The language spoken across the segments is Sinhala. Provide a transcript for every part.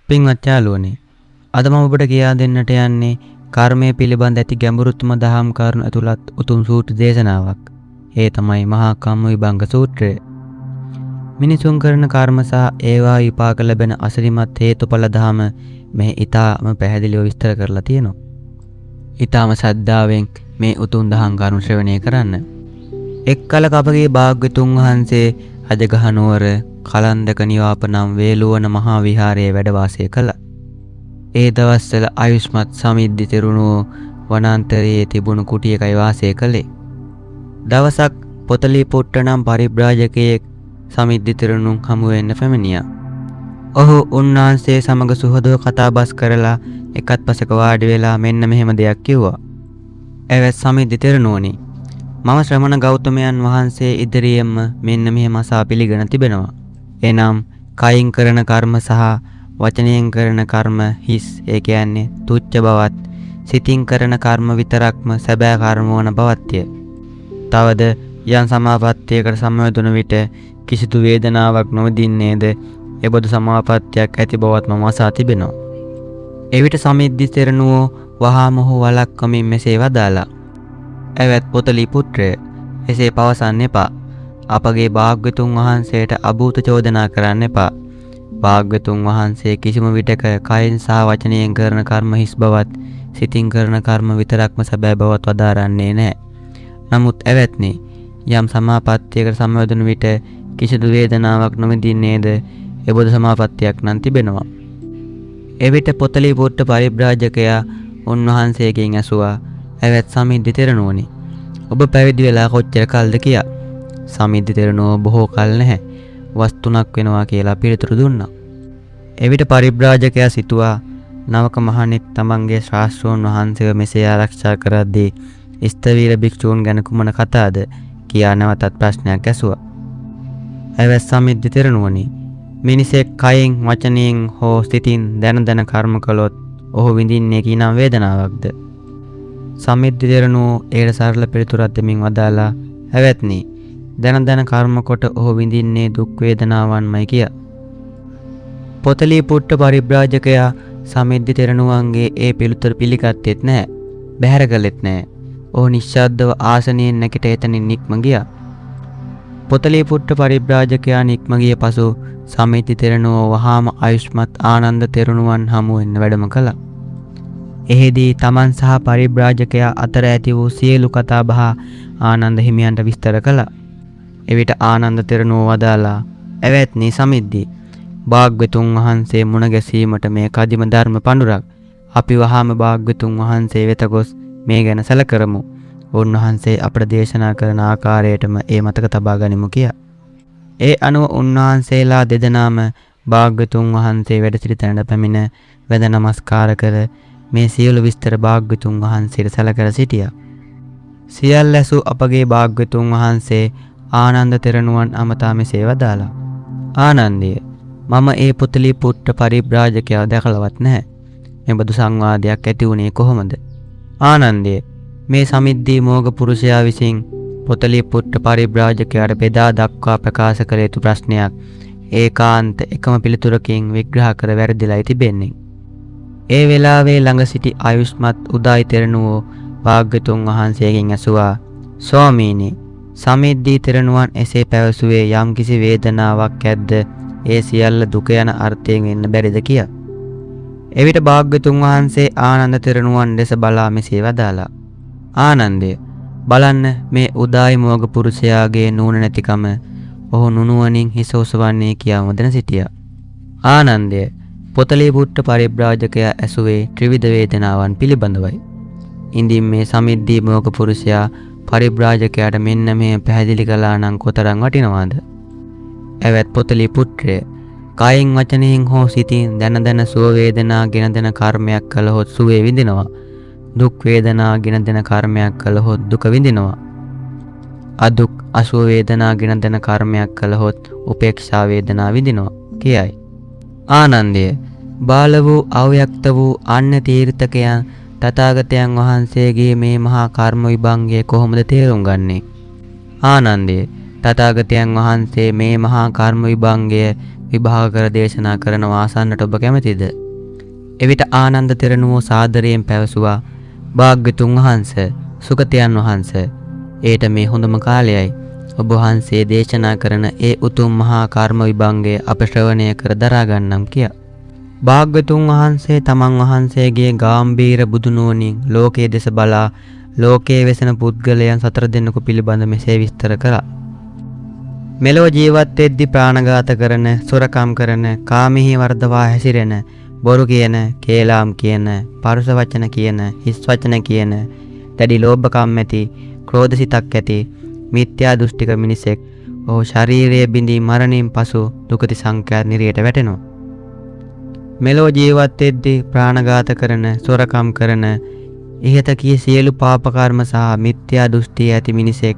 පින්වත් යාළුවනේ, අද මම ඔබට කියා දෙන්නට යන්නේ කර්මය පිළිබඳ ඇති ගැඹුරුතම දහම් කරුණු ඇතුළත් උතුම් සූත්‍ර දේශනාවක්. ඒ තමයි මහා කම්ම විභංග සූත්‍රය. මිනිසුන් කරන කර්ම සහ ඒවා විපාක ලැබෙන අසිරිමත් හේතුඵල දහම මේ ඊටාම පැහැදිලිව විස්තර කරලා තියෙනවා. ඊටාම ශ්‍රද්ධාවෙන් මේ උතුම් දහම් කරුණු ශ්‍රවණය කරන්න. එක් කලක අපගේ භාග්‍යතුන් වහන්සේ අජගහ නුවර කලන්දක නිවාප නම් වේළුවන මහා විහාරයේ වැඩ වාසය කළා. ඒ දවස්වල ආයුෂ්මත් සමිද්දි තෙරුණෝ වනාන්තරයේ තිබුණු කුටියකයි වාසය කළේ. දවසක් පොතලී පුට්ට නම් පරිබ්‍රාජකයෙක් සමිද්දි තෙරුණුන් හමු වෙන්න පැමිණියා. ඔහු උන්වහන්සේ සමග සුහදව කතා බස් කරලා එකත් පසක වාඩි වෙලා මෙන්න මෙහෙම දෙයක් කිව්වා. "එවැත් සමිද්දි තෙරුණෝනි, මම ශ්‍රමණ ගෞතමයන් වහන්සේ ඉදිරියෙන්ම මෙන්න මෙහෙම අසා පිළිගෙන තිබෙනවා. එනම් කයින් කරන කර්ම සහ වචනයෙන් කරන කර්ම හිස්, ඒ කියන්නේ තුච්ච බවත්, සිතින් කරන කර්ම විතරක්ම සැබෑ කර්ම වන බවත්ය. තවද යම් සමාපත්තියකට සමවැදුණු විට කිසිදු වේදනාවක් නොවිඳින්නේද එබඳු සමාපත්තියක් ඇති බවත් මම අසා තිබෙනවා." එවිට සමිද්දි තෙරණුවෝ වහාම ඔහු වළක්වමින් මෙසේ වදාලා, "එවැත් පොතලී පුත්‍රය, එසේ පවසන්න එපා. අපගේ භාග්‍යතුන් වහන්සේට අභූත චෝදනා කරන්න එපා. භාග්‍යතුන් වහන්සේ කිසිම විටක කයින් සහ වචනයෙන් කරන කර්ම හිස් බවත්, සිතින් කරන කර්ම විතරක්ම සැබෑ බවත් වදාරන්නේ නැහැ. නමුත් එවැත්නි, යම් සමාපත්තියකට සමවැදුණු විට කිසිදු වේදනාවක් නොවිඳින්නේද එබඳු සමාපත්තියක් නම් තිබෙනවා." එවිට පොතලී පුට්ට පරිබ්‍රාජකයා උන්වහන්සේගෙන් ඇසුවා, "එවැත් සමිද්දි තෙරණුවනි, ඔබ පැවිදි වෙලා කොච්චර කල්ද කියා." සමිද්දි තෙරණුවෝ "බොහෝ කල් නැහැ, වස් 3ක් වෙනවා" කියලා පිළිතුරු දුන්නා. එවිට පරිබ්‍රාජකයා සිතුවා, නවක මහණෙක් තමන්ගේ ශාස්ත්‍රෝන් වහන්සේව මෙසේ ආරක්ෂා කරද්දී ස්තවීර භික්ෂූන් ගැන කුමන කතාද කියා නැවතත් ප්‍රශ්නයක් ඇසුවා. "එවැත් සමිද්දි තෙරණුවනි, මිනිසෙක් කයෙන්, වචනයෙන් හෝ සිතින් දැන කර්ම කළොත් ඔහු විඳින්නේ කීනම් වේදනාවක්ද?" සමිද්දි තෙරණුවෝ ඒකට සරල පිළිතුරක් දෙමින් වදාලා, "එවැත්නි, දැන කර්ම කොට ඔහු විඳින්නේ දුක් වේදනාවන්මයි" කියා. පොතලී පුට්ට පරිබ්‍රාජකයා සමිද්දි තෙරණුවන්ගේ ඒ පිළිතුර පිළිගත්තේත් නැහැ, බැහැර කළෙත් නැහැ. ඔහු නිශ්ශබ්දව ආසනයෙන් නැගිට එතනින් නික්ම ගියා. පොතලී පුට්ට පරිබ්‍රාජකයා නික්ම ගිය පසු සමිද්දි තෙරණුවෝ වහාම ආයුෂ්මත් ආනන්ද තෙරණුවන් හමු වෙන්න වැඩම කළා. එෙහිදී තමන් සහ පරිබ්‍රාජකයා අතර ඇති වූ සියලු කතා බහ ආනන්ද හිමියන්ට විස්තර කළා. එවිට ආනන්ද තෙරණුවෝ වදාලා, "එවැත්නි සමිද්දි, භාග්‍යතුන් වහන්සේ මුණ ගැසීමට මේ කදිම ධර්ම පඬුරක්. අපි වහාම භාග්‍යතුන් වහන්සේ වෙත ගොස් මේ ගැන සැලකරමු. උන්වහන්සේ අපට දේශනා කරන ආකාරයටම ඒ මතක තබා ගනිමු" කියා. ඒ අනුව උන්වහන්සේලා දෙදෙනාම භාග්‍යතුන් වහන්සේ වැඩ සිටි තැනට පැමිණ වැඳ නමස්කාර කර මේ සියලු විස්තර භාග්‍යතුන් වහන්සේට සැලකර සිටියා. සියල්ල ඇසූ අපගේ භාග්‍යතුන් වහන්සේ ආනන්ද තෙරණුවන් අමතා මෙසේ වදාලා, "ආනන්දය, මම ඒ පොතලී පුට්ට පරිබ්‍රාජකයා දැකලවත් නැහැ. මෙබඳු සංවාදයක් ඇති වුණේ කොහොමද? ආනන්දය, මේ සමිද්දී මෝග පුරුෂයා විසින් පොතලී පුට්ට පරිබ්‍රාජකයාට බෙදා දක්වා ප්‍රකාශ කළ යුතු ප්‍රශ්නයක් ඒකාන්ත එකම පිළිතුරකින් විග්‍රහ කර වැරදිලායි තිබෙන්නේ." ඒ වෙලාවේ ළඟ සිටි ආයුෂ්මත් උදායි තෙරණුවෝ භාග්‍යතුන් වහන්සේගෙන් ඇසුවා, "ස්වාමීනි, සමිද්දී තෙරණුවන් එසේ පැවසුවේ යම් කිසි වේදනාවක් ඇද්ද ඒ සියල්ල දුක යන අර්ථයෙන් වෙන්න බැරිද කියා." එවිට භාග්‍යතුන් වහන්සේ ආනන්ද තෙරණුවන් දෙස බලා මෙසේ වදාලා, "ආනන්දය, බලන්න මේ උදායි මෝග පුරුෂයාගේ නුවණ නැතිකම. ඔහු නුනුවණින් හිස ඔසවන්නේ කියා මුදන සිටියා." ආනන්දය, පොතලී පුට්ට පරිබ්‍රාජකයා ඇසුවේ ත්‍රිවිධ වේදනාවන් පිළිබඳවයි. ඉඳින් මේ සමිද්දී මෝග පුරුෂයා පරිබ්‍රාජකයාට මෙන්න මේ පැහැදිලි කළා නම් කොතරම් වටිනවද? "එවැත් පොතලී පුත්‍රය, කයින්, වචනයෙන් හෝ සිතින් දැන සුව වේදනා ගෙන දෙන කර්මයක් කළහොත් සුවේ විඳිනවා. දුක් වේදනා ගෙන දෙන කර්මයක් කළහොත් දුක විඳිනවා. අදුක් අසුව වේදනා ගෙන දෙන කර්මයක් කළහොත් උපේක්ෂා වේදනා විඳිනවා" කියයි. ආනන්දය, බාල වූ අව්‍යක්ත වූ අන්‍ය තීර්ථකයන් තථාගතයන් වහන්සේගේ මේ මහා කර්ම විභංගය කොහොමද තේරුම් ගන්නේ? ආනන්දය, තථාගතයන් වහන්සේ මේ මහා කර්ම විභංගය විභාග කර දේශනා කරන ආසන්නට ඔබ කැමැතිද? එවිට ආනන්ද තෙරණුවෝ සාදරයෙන් පැවසුවා, භාග්‍යතුන් වහන්සේ, සුගතයන් වහන්සේ, ඒට මේ හොඳම කාලයයි. ඔබ වහන්සේ දේශනා කරන ඒ උතුම් මහා කර්ම විභංගය අප ශ්‍රවණය කර දරා ගන්නම් කියා. භාග්‍යතුන් වහන්සේ තමන් වහන්සේගේ ගාම්භීර බුදුනුවණින් ලෝකයේ දෙස බලා ලෝකයේ වෙසෙන පුද්ගලයන් 4 දෙනෙකු පිළිබඳ මෙසේ විස්තර කළා. මෙලොව ජීවත් වෙද්දී ප්‍රාණඝාත කරන, සොරකම් කරන, කාමෙහි වර්ධවා හැසිරෙන, බොරු කියන, කේලාම් කියන, පරුෂ වචන කියන, හිස් වචන කියන, දැඩි ලෝභකම් ඇති, ක්‍රෝධසිතක් ඇති, මිත්‍යා දෘෂ්ටික මිනිසෙක් ඔහු ශරීරයේ බිඳී මරණින් පසු දුගති සංඛ්‍යාත නිරයට වැටෙනවා. මෙලොව ජීවත් වෙද්දී ප්‍රාණඝාත කරන, සොරකම් කරන, ඉහත කී සියලු පාප කර්ම සහ මිත්‍යා දෘෂ්ටි ඇති මිනිසෙක්.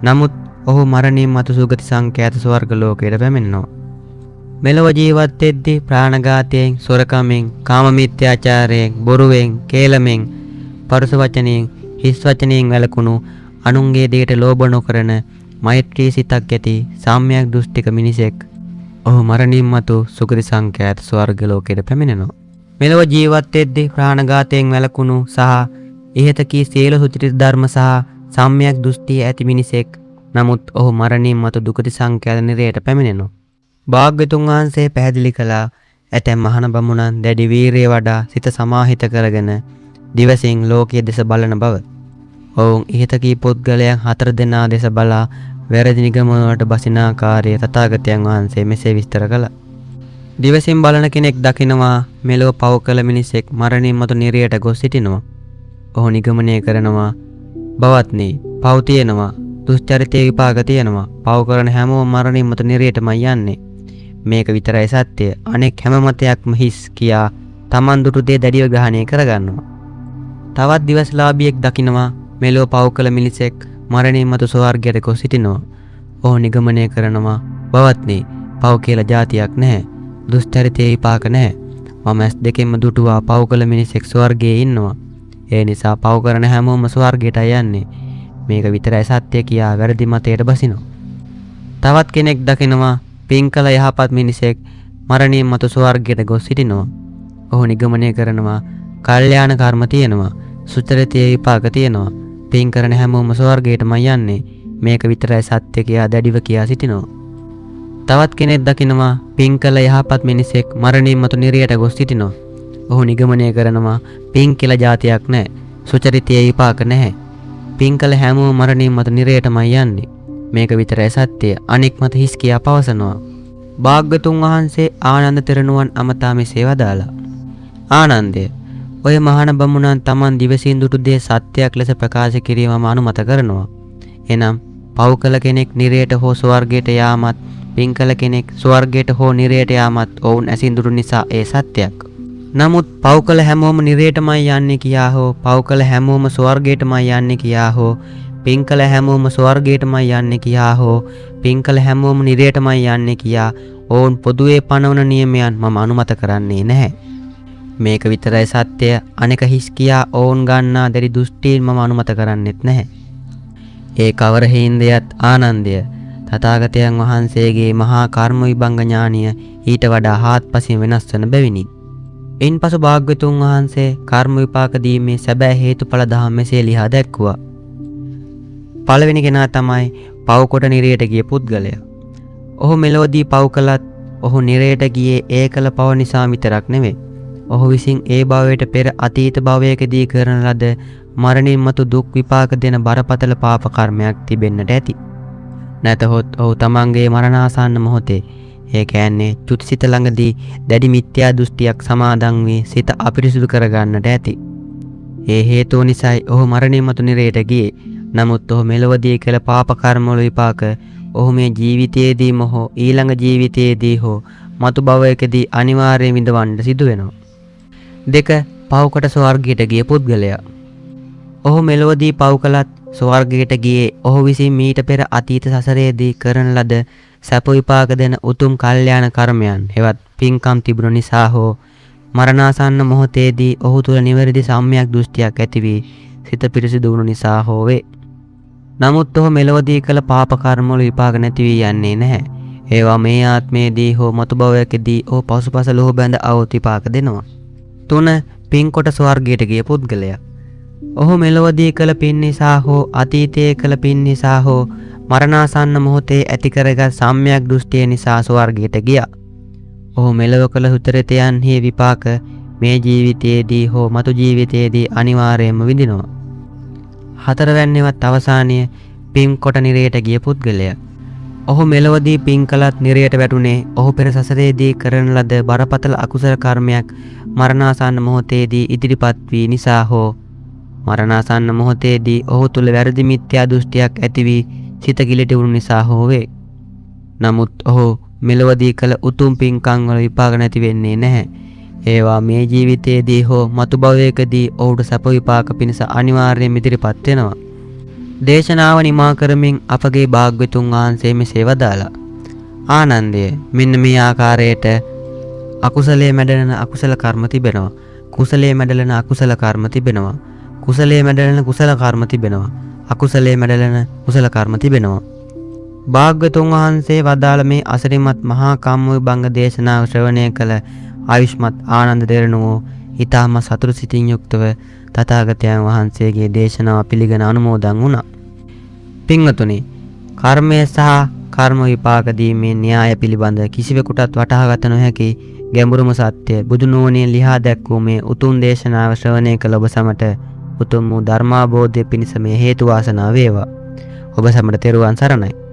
නමුත් ඔහු මරණින් මතු සුගති සංඛ්‍යාත ස්වර්ග ලෝකයට පැමිණෙනවා. මෙලොව ජීවත් වෙද්දී ප්‍රාණඝාතයෙන්, සොරකමෙන්, කාම මිත්‍යාචාරයෙන්, බොරුවෙන්, කේලමෙන්, පරුෂ වචනයෙන්, හිස් වචනයෙන් වැළකුණු, අනුන්ගේ දෙයට ලෝභ නොකරන, මෛත්‍රී සිතක් ඇති සාම්‍යක් දෘෂ්ටික මිනිසෙක්. ඔහු මරණින් මතු සුගති සංඛ්‍යාත ස්වර්ග ලෝකයට පැමිණෙනවා. මෙලොව ජීවත් වෙද්දී ප්‍රාණඝාතයෙන් වැළකුණු සහ ඉහත කී සියලු සුචරිත ධර්ම සහ සාම්‍යක් දෘෂ්ටි ඇති මිනිසෙක්. නමුත් ඔහු මරණින් මතු දුගති සංඛ්‍යාත නිරයට පැමිණෙනවා. භාග්‍යතුන් වහන්සේ පැහැදිලි කළා, ඇතැම් මහණ බමුණන් දැඩි වීරිය වඩා සිත සමාහිත කරගෙන දිවසින් ලෝකයේ දෙස බලන බව. ඔවුන් ඉහත කී පුද්ගලයන් 4 දෙනා දෙස බලා වැරදි නිගමනවලට බසින ආකාරය තථාගතයන් වහන්සේ මෙසේ විස්තර කළා. දිවසින් බලන කෙනෙක් දකිනවා මෙලොව පව කළ මිනිසෙක් මරණින් මතු නිරයට ගොස් සිටිනවා. ඔහු නිගමනය කරනවා, බවත්නි, පව් තියෙනවා, දුෂ්චරිතයේ විපාක තියෙනවා. පව් කරන හැමෝම මරණින් මතු නිරයටමයි යන්නේ. මේක විතරයි සත්‍ය. අනෙක් හැම මතයක්ම හිස් කියා තමන් දුටු දේ දැඩිව ග්‍රහණය කරගන්නවා. තවත් දිවස්ලාභියෙක් දකිනවා මෙලොව පව් කළ මිනිසෙක් මරණින් මතු ස්වර්ගයට ගොස් සිටිනවා. ඔහු නිගමනය කරනවා, බවත්නි, පව් කියලා જાතියක් නැහැ. දුෂ්චරිතයේ විපාක නැහැ. මම ඇස් දෙකෙන්ම දුටුවා පව් කළ මිනිසෙක් ස්වර්ගයේ ඉන්නවා. ඒ නිසා පව් කරන හැමෝම ස්වර්ගයට යන්නේ. මේක විතරයි සත්‍ය කියා වැරදි මතයට බසිනවා. තවත් කෙනෙක් දකිනවා පින් කළ යහපත් මිනිසෙක් මරණින් මතු ස්වර්ගයට ගොස් සිටිනවා. ඔහු නිගමනය කරනවා, කල්යාණ කර්ම තියෙනවා, සුචරිතයේ විපාක තියෙනවා. පින් කරන හැමෝම ස්වර්ගයටම යන්නේ. මේක විතරයි සත්‍ය කියා දැඩිව කියා සිටිනවා. තවත් කෙනෙක් දකිනවා පින් කළ යහපත් මිනිසෙක් මරණින් මතු නිරයට ගොස් සිටිනවා. ඔහු නිගමනය කරනවා පින් කියලා જાතියක් නැහැ. සුචරිතයේ විපාක නැහැ. පින් කළ හැමෝම මරණින් මතු නිරයටම යන්නේ. මේක විතරයි සත්‍ය. අනෙක් මත හිස් කියා පවසනවා. භාග්‍යතුන් වහන්සේ ආනන්ද තෙරණුවන් අමතා මෙසේ වදාලා, ආනන්දය, ඔය මහාන බමුණන් තමන් දිවසින් දුටු දේ සත්‍යයක් ලෙස ප්‍රකාශ කිරීමම අනුමත කරනවා. එනම් පව් කළ කෙනෙක් නිරයට හෝ ස්වර්ගයට යාමත්, පින් කළ කෙනෙක් ස්වර්ගයට හෝ නිරයට යාමත් ඔවුන් ඇසින් දුටු නිසා ඒ සත්‍යයක්. නමුත් පව් කළ හැමෝම නිරයටමයි යන්නේ කියා හෝ පව් කළ හැමෝම ස්වර්ගයටමයි යන්නේ කියා හෝ පින් කළ හැමෝම ස්වර්ගයටමයි යන්නේ කියා හෝ පින් කළ හැමෝම නිරයටමයි යන්නේ කියා ඔවුන් පොදුවේ පනවන නියමයන් මම අනුමත කරන්නේ නැහැ. මේක විතරයි සත්‍ය. අනෙක හිස් කියා ඔවුන් ගන්නා දැඩි දෘෂ්ටීන් මම අනුමත කරන්නෙත් නැහැ. ඒ කවර හේන්දයත් ආනන්දය, තථාගතයන් වහන්සේගේ මහා කර්ම විභංග ඥානිය ඊට වඩා හාත්පසින් වෙනස් වන බැවිනි. ඉන්පසු භාග්‍යතුන් වහන්සේ කර්ම විපාක දීමේ සැබෑ හේතුඵල දහම් මෙසේ ලියා දැක්වුවා. පළවෙනි කෙනා තමයි පව් කොට නිරයට ගිය පුද්ගලයා. ඔහු මෙලොවදී පව් කළත් ඔහු නිරයට ගියේ ඒ කළ පව නිසා විතරක් නෙවෙයි. ඔහු විසින් ඒ භවයට පෙර අතීත භවයකදී කරන ලද මරණින් මතු දුක් විපාක දෙන බරපතල පාප කර්මයක් තිබෙන්නට ඇති. නැතහොත් ඔහු තමන්ගේ මරණාසන්න මොහොතේ, ඒ කියන්නේ චුතිසිත ළඟදී දැඩි මිත්‍යා දෘෂ්ටියක් සමාදන් වී සිත අපිරිසුදු කරගන්නට ඇති. ඒ හේතුව නිසායි ඔහු මරණින් මතු නිරයට ගියේ. නමුත් ඔහු මෙලොවදී කළ පාප කර්මවල විපාක ඔහු මේ ජීවිතයේදීම හෝ ඊළඟ ජීවිතයේදී හෝ මතු භවයකදී අනිවාර්යයෙන් විඳවන්න සිදු වෙනවා. 2. පව්කොට ස්වර්ගයට ගිය පුද්ගලයා. ඔහු මෙලොවදී පව් කළත් ස්වර්ගයට ගියේ ඔහු විසින් මීට පෙර අතීත සසරේදී කරන ලද සැප විපාක දෙන උතුම් කල්යාණ කර්මයන් හෙවත් පින්කම් තිබුණු නිසා හෝ මරණාසන්න මොහොතේදී ඔහු තුළ නිවැරදි සම්‍යක් දෘෂ්ටියක් ඇති වී සිත පිරිසිදු වුණු නිසා හෝ වේ. නමුත් ඔහු මෙලොවදී කළ පාප කර්ම වල විපාක නැති වී යන්නේ නැහැ. ඒවා මේ ආත්මයේදී හෝ මතු භවයකදී ඔහු පසුපස ලෝහ බැඳ આવොත් විපාක දෙනවා. 3. පින් කොට ස්වර්ගයට ගිය පුද්ගලයා. ඔහු මෙලොවදී කළ පින් නිසා හෝ අතීතයේ කළ පින් නිසා හෝ මරණාසන්න මොහොතේ ඇති කරගත් සම්‍යක් දෘෂ්ටිය නිසා ස්වර්ගයට ගියා. ඔහු මෙලොව කළ සුතරිතයන්හි විපාක මේ ජීවිතයේදී හෝ මතු ජීවිතයේදී අනිවාර්යයෙන්ම විඳිනවා. 4 වැන්නේවත් අවසානයේ පින් කොට නිරයට ගිය පුද්ගලයා. ඔහු මෙලොවදී පින් කළත් නිරයට වැටුනේ ඔහු පෙර සසරේදී කරන ලද බරපතල අකුසල කර්මයක් මරණාසන්න මොහොතේදී ඉදිරිපත් වී නිසා හෝ මරණාසන්න මොහොතේදී ඔහු තුල වැරදි මිත්‍යා දෘෂ්ටියක් ඇති වී සිත කිලිටි වුණු නිසා හෝ වේ. නමුත් ඔහු මෙලොවදී කළ උතුම් පින්කම් වල විපාක නැති වෙන්නේ නැහැ. ඒවා මේ ජීවිතයේදී හෝ මතු භවයකදී ඔහුට සැප විපාක පිණිස අනිවාර්යයෙන් ඉදිරිපත් වෙනවා. දේශනාව නිමා කරමින් අපගේ භාග්‍යතුන් වහන්සේ මෙසේ වදාළා. ආනන්දය, මෙන්න මේ ආකාරයට අකුසලයේ මැඩලෙන අකුසල කර්ම තිබෙනවා. කුසලයේ මැඩලෙන අකුසල කර්ම තිබෙනවා. කුසලයේ මැඩලෙන කුසල කර්ම තිබෙනවා. අකුසලයේ මැඩලෙන කුසල කර්ම තිබෙනවා. භාග්‍යතුන් වහන්සේ වදාළ මේ අසිරිමත් මහා කම්ම විභංග දේශනාව ශ්‍රවණය කළ ආයුෂ්මත් ආනන්ද තෙරණුවෝ ඊටම සතුරු සිතින් යුක්තව තථාගතයන් වහන්සේගේ දේශනාව පිළිගෙන අනුමෝදන් වුණා. පින්වතුනි, කර්මය සහ කර්ම විපාක දීමේ න්‍යාය පිළිබඳ කිසිවෙකුටත් වටහා ගත නොහැකි ගැඹුරුම සත්‍ය බුදුනෝණිය ලිහා දැක්වූ මේ උතුම් දේශනාව ශ්‍රවණය කළ ඔබ සමට උතුම් වූ ධර්මාබෝධය පිණිස මේ හේතු වාසනා වේවා. ඔබ සමට තෙරුවන් සරණයි.